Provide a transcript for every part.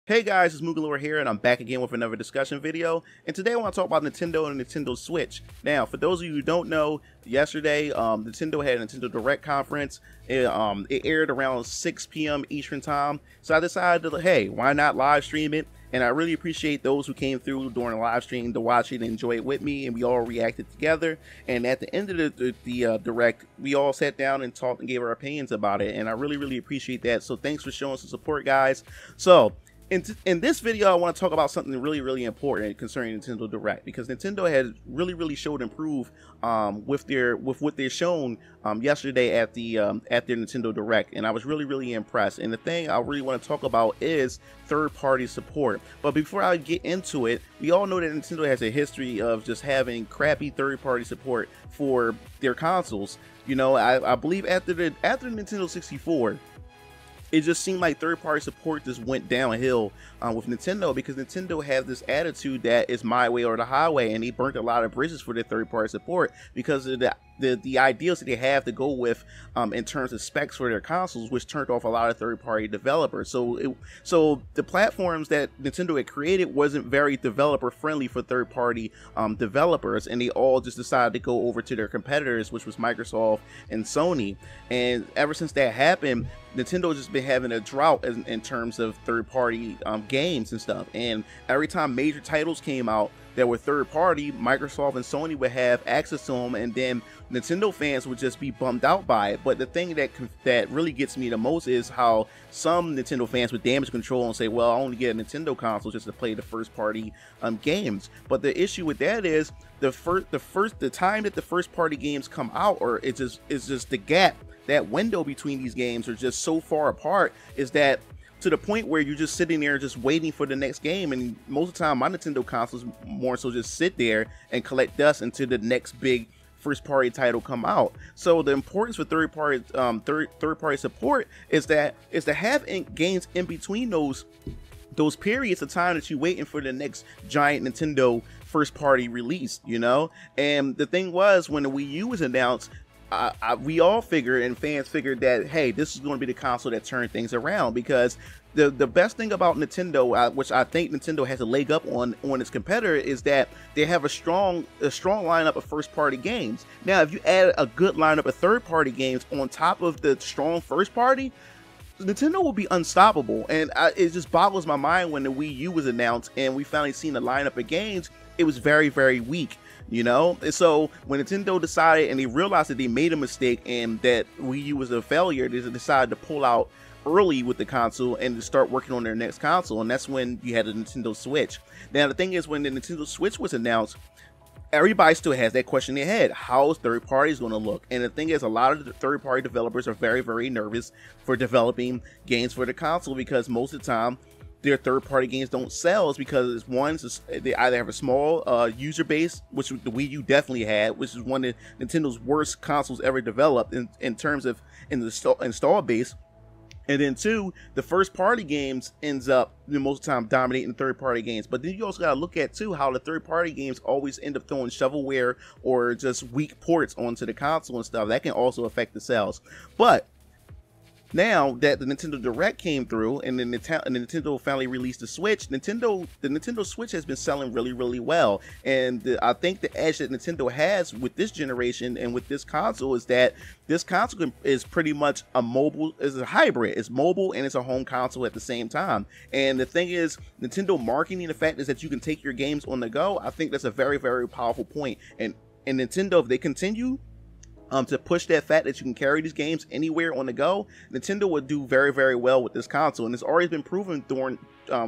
Hey guys, it's MugenLord here, and I'm back again with another discussion video. And today I want to talk about Nintendo and Nintendo Switch. Now, for those of you who don't know, yesterday Nintendo had a Nintendo Direct conference. It aired around 6 p.m. Eastern time, so I decided to, hey, why not live stream it? And I really appreciate those who came through during the live stream to watch it and enjoy it with me, and we all reacted together. And at the end of the Direct, we all sat down and talked and gave our opinions about it, and I really appreciate that. So thanks for showing some support, guys. So in this video, I want to talk about something really important concerning Nintendo Direct, because Nintendo has really showed improve with what they're shown yesterday at their Nintendo Direct, and I was really impressed. And the thing I really want to talk about is third-party support. But before I get into it, we all know that Nintendo has a history of just having crappy third-party support for their consoles. You know, I believe after the Nintendo 64. It just seemed like third-party support just went downhill with Nintendo, because Nintendo has this attitude that it's my way or the highway, and they burnt a lot of bridges for their third-party support because of the ideals that they have to go with in terms of specs for their consoles, which turned off a lot of third-party developers. So the platforms that Nintendo had created wasn't very developer-friendly for third-party developers, and they all just decided to go over to their competitors, which was Microsoft and Sony. And ever since that happened, Nintendo's just been having a drought in terms of third-party games and stuff. And every time major titles came out that were third-party, Microsoft and Sony would have access to them, and then Nintendo fans would just be bummed out by it. But the thing that really gets me the most is how some Nintendo fans would damage control and say, well, I only get a Nintendo console just to play the first-party games. But the issue with that is the time that the first-party games come out, or it's just the gap, that window between these games are just so far apart, is that to the point where you're just sitting there just waiting for the next game. And most of the time my Nintendo consoles more so just sit there and collect dust until the next big first party title come out. So the importance for third party support is to have games in between those periods of time that you're waiting for the next giant Nintendo first party release, you know. And the thing was, when the Wii U was announced, we all figured, and fans figured, that hey, this is going to be the console that turned things around, because the best thing about Nintendo, which I think Nintendo has a leg up on its competitor, is that they have a strong lineup of first party games. Now, if you add a good lineup of third party games on top of the strong first party, Nintendo will be unstoppable. And it just boggles my mind when the Wii U was announced and we finally seen the lineup of games. It was very weak, you know. And so when Nintendo decided and they realized that they made a mistake and that Wii U was a failure, they decided to pull out early with the console and to start working on their next console. And that's when you had the Nintendo Switch. Now the thing is, when the Nintendo Switch was announced, everybody still has that question in their head: how is third parties going to look? And the thing is, a lot of the third party developers are very nervous for developing games for the console, because most of the time their third-party games don't sell. Is because they either have a small user base, which the Wii U definitely had, which is one of Nintendo's worst consoles ever developed in terms of the install base. And then two, the first-party games ends up most of the time dominating third-party games. But then you also got to look at too how the third-party games always end up throwing shovelware or just weak ports onto the console and stuff. That can also affect the sales. But now that the Nintendo Direct came through and Nintendo finally released the Switch, the Nintendo Switch has been selling really well. And I think the edge that Nintendo has with this generation and with this console is that this console is pretty much is a hybrid. It's mobile and it's a home console at the same time. And the thing is, Nintendo marketing the fact is that you can take your games on the go. I think that's a very powerful point. And Nintendo, if they continue to push that fact that you can carry these games anywhere on the go, Nintendo would do very well with this console. And it's already been proven during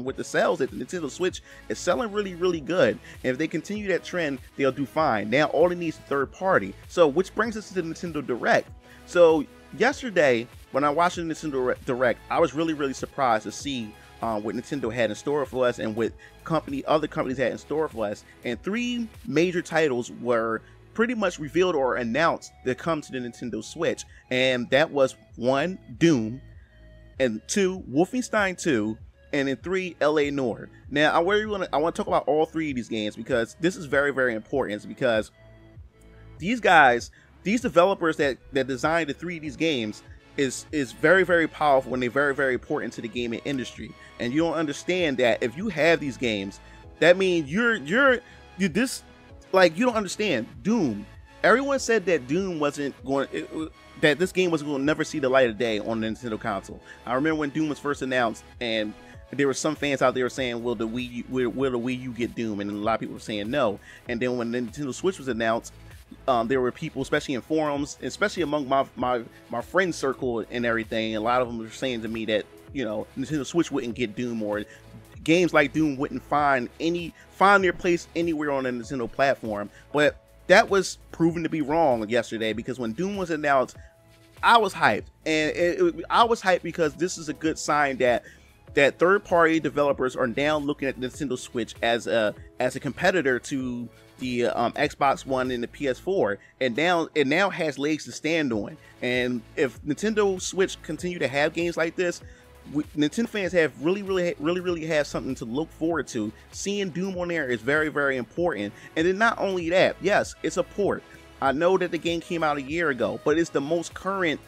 with the sales that the Nintendo Switch is selling really good. And if they continue that trend, they'll do fine. Now all it needs is third party. So which brings us to the Nintendo Direct. So yesterday when I watched the Nintendo Direct, I was really surprised to see what Nintendo had in store for us and what other companies had in store for us. And three major titles were pretty much revealed or announced that come to the Nintendo Switch, and that was 1, Doom, and 2, Wolfenstien 2, and then 3, LA Noire. Now I want to talk about all three of these games, because this is very important. It's because these developers that designed the three of these games, is very, very powerful, and they're very, very important to the gaming industry. And you don't understand that if you have these games, that means you're this, like, you don't understand Doom. Everyone said that Doom wasn't going, that this game was going to never see the light of day on the Nintendo console. I remember when Doom was first announced, and there were some fans out there saying, will the Wii U get Doom? And a lot of people were saying no. And then when the Nintendo Switch was announced, there were people, especially in forums, especially among my friend circle and everything, a lot of them were saying to me that, you know, Nintendo Switch wouldn't get Doom, or games like Doom wouldn't find their place anywhere on the Nintendo platform. But that was proven to be wrong yesterday, because when Doom was announced, I was hyped, and I was hyped because this is a good sign that third-party developers are now looking at the Nintendo Switch as a competitor to the Xbox One and the PS4, and now it has legs to stand on. And if Nintendo Switch continue to have games like this, Nintendo fans have really have something to look forward to. Seeing Doom on there is very, very important. And then not only that, yes, it's a port. I know that the game came out a year ago, but it's the most current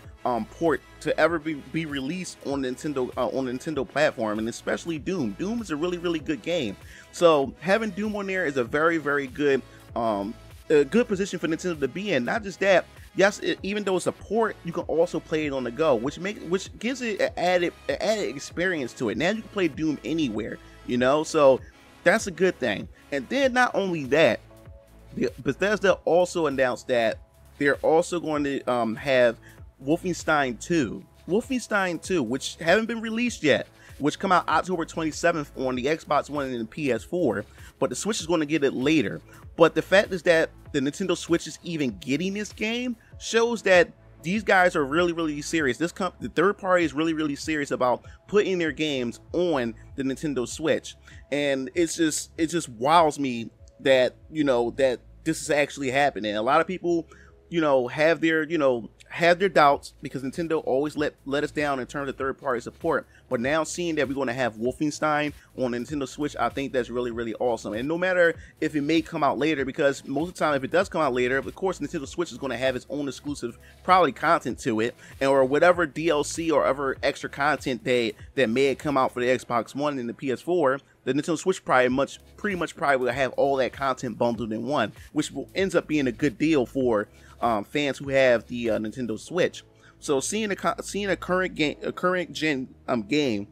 port to ever be released on Nintendo platform, and especially Doom. Doom is a really good game. So having Doom on there is a very good position for Nintendo to be in. Not just that, yes, even though it's a port, you can also play it on the go, which gives it an added experience to it. Now you can play Doom anywhere, you know, so that's a good thing. And then not only that, Bethesda also announced that they're also going to have Wolfenstien 2, which haven't been released yet, which come out October 27th on the Xbox One and the PS4, but the Switch is going to get it later. But the fact is that the Nintendo Switch is even getting this game shows that these guys are really serious. The third party is really serious about putting their games on the Nintendo Switch, and it just wows me that, you know, that this is actually happening. A lot of people, you know, have their doubts, because Nintendo always let us down in terms of third-party support. But now seeing that we're going to have Wolfenstein on Nintendo Switch, I think that's really awesome. And no matter if it may come out later, because most of the time if it does come out later, of course Nintendo Switch is going to have its own exclusive probably content to it, or whatever DLC or other extra content that may have come out for the Xbox One and the PS4. The Nintendo Switch pretty much will have all that content bundled in one, which ends up being a good deal for fans who have the Nintendo Switch. So seeing a current gen game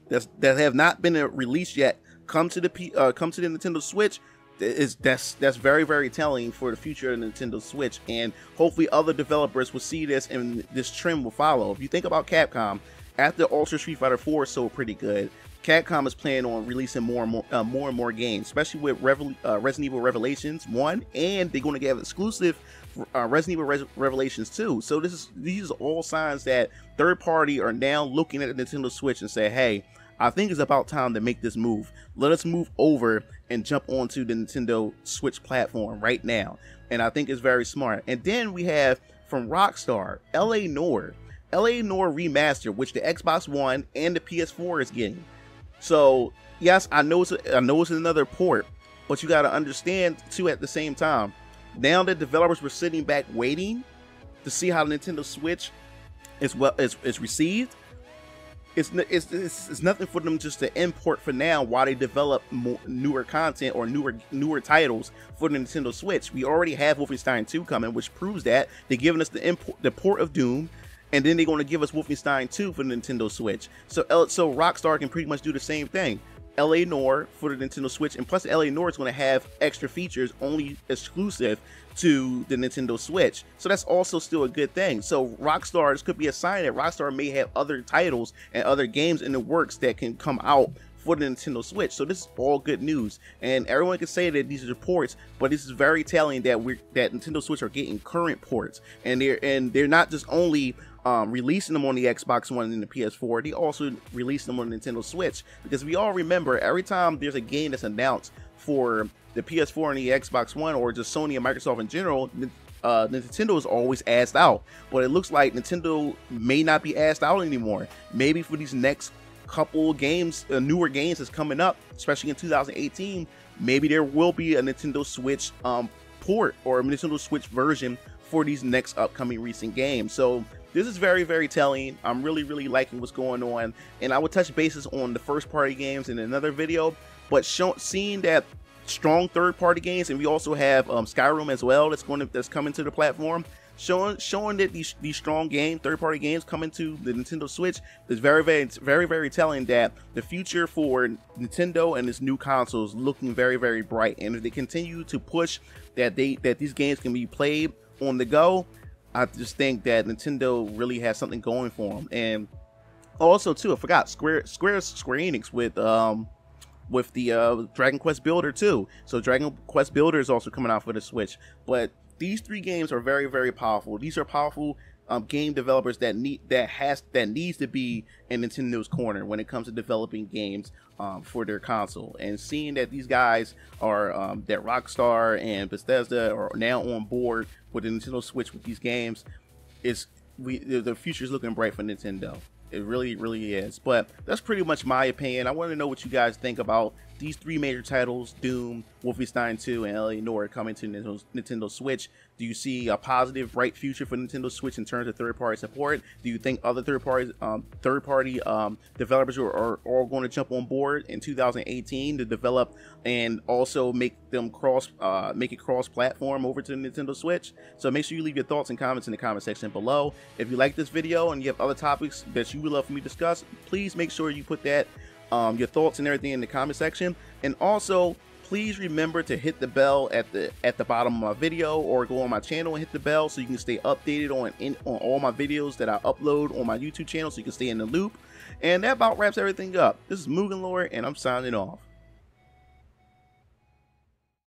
that have not been released yet come to the Nintendo Switch, that's very telling for the future of the Nintendo Switch. And hopefully other developers will see this, and this trend will follow. If you think about Capcom, after Ultra Street Fighter 4 sold pretty good, Capcom is planning on releasing more and more games, especially with Resident Evil Revelations 1, and they're going to have exclusive Resident Evil Revelations 2. So these are all signs that third party are now looking at the Nintendo Switch and say, hey, I think it's about time to make this move. Let us move over and jump onto the Nintendo Switch platform right now. And I think it's very smart. And then we have from Rockstar, LA Noire Remastered, which the Xbox One and the PS4 is getting. So yes, I know it's another port, but you got to understand too, at the same time, now that developers were sitting back waiting to see how the Nintendo Switch is received, it's nothing for them just to import for now while they develop newer content or newer titles for the Nintendo Switch. We already have Wolfenstein 2 coming, which proves that they're giving us the port of Doom. And then they're going to give us Wolfenstein 2 for the Nintendo Switch. So Rockstar can pretty much do the same thing. LA Noire for the Nintendo Switch, and plus LA Noire is going to have extra features only exclusive to the Nintendo Switch. So that's also still a good thing. So Rockstar, this could be a sign that Rockstar may have other titles and other games in the works that can come out for the Nintendo Switch. So this is all good news, and everyone can say that these are ports, but this is very telling that Nintendo Switch are getting current ports, and they're not just only releasing them on the Xbox One and the PS4, they also release them on the Nintendo Switch, because we all remember every time there's a game that's announced for the PS4 and the Xbox One, or just Sony and Microsoft in general, Nintendo is always asked out. But it looks like Nintendo may not be asked out anymore. Maybe for these next couple games, newer games that's coming up, especially in 2018, maybe there will be a Nintendo Switch port or a Nintendo Switch version for these next upcoming recent games. So this is very, very telling. I'm really, really liking what's going on, and I will touch bases on the first party games in another video, but seeing that strong third party games, and we also have Skyrim as well that's coming to the platform, showing that these strong third party games coming to the Nintendo Switch is very, very telling that the future for Nintendo and its new consoles looking very, very bright. And if they continue to push that these games can be played on the go, I just think that Nintendo really has something going for them. And also too, I forgot Square Enix with the Dragon Quest Builder too. So Dragon Quest Builder is also coming out for the Switch. But these three games are very, very powerful. These are powerful game developers that needs to be in Nintendo's corner when it comes to developing games for their console. And seeing that these guys are that Rockstar and Bethesda are now on board with the Nintendo Switch with these games, the future is looking bright for Nintendo. It really, really is. But that's pretty much my opinion. I want to know what you guys think about these three major titles: Doom, Wolfenstein 2, and LA Noire coming to Nintendo Switch. Do you see a positive, bright future for Nintendo Switch in terms of third-party support? Do you think other third-party developers are all going to jump on board in 2018 to develop and also make it cross-platform over to the Nintendo Switch? So make sure you leave your thoughts and comments in the comment section below. If you like this video and you have other topics that you would love for me to discuss, please make sure you put that your thoughts and everything in the comment section. And also, please remember to hit the bell at the bottom of my video, or go on my channel and hit the bell so you can stay updated on all my videos that I upload on my YouTube channel, so you can stay in the loop. And that about wraps everything up. This is MugenLord, and I'm signing off.